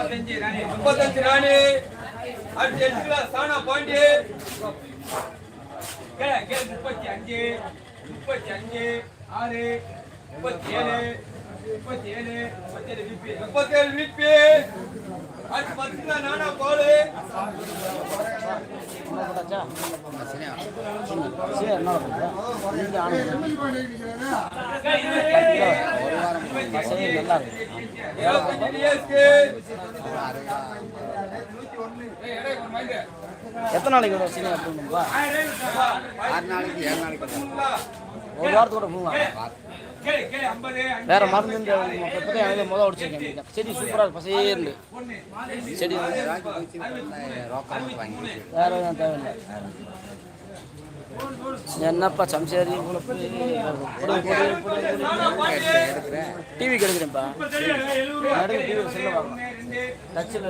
35 ராணி அடுத்து 8 கிலோ சானா பாண்டி 35 35 6 37 37 விபி அடுத்து 10 கிலோ நானா பால் எத்தனை நாளைக்கு வரும் சீனியா போடணும்பா? 6 நாளைக்கு 7 நாளைக்கு ஒரு வாரத்தோட போகலாம். வேற மருந்து எனக்கு முதல் உடிச்சிருக்கேன். செடி சூப்பராக இருக்கு, பசேர்ந்து செடி வேற எதுவும் தேவையில்லை. என்னப்பா சம்சாரி டிவி கெடுக்கிறேன்ப்பா. டிவி செல்ல வாங்க டச்சில்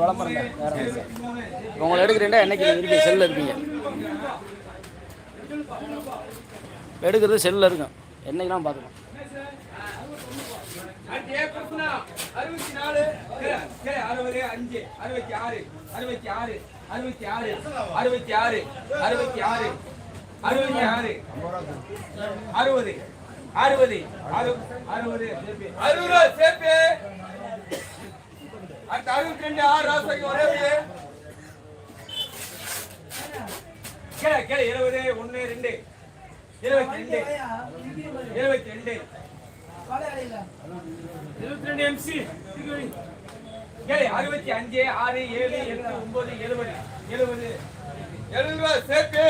விளம்பரம் வேற உங்களை எடுக்கிறேன்டா என்னைக்கு இருப்பீங்க செல்லில் இருப்பீங்க. எடுக்கிறது செல்லில் இருக்கும், என்னைக்குலாம் பார்க்கலாம். 64 65 66 66 66 66 66 66 60 60 60 சேப்பே அடுத்து 62 6 ராசாக்கு ஒரே கேள 20 1 2 22 22 22 எம்சி கேள 65 6 7 8 9 70 70 70 சேப்பே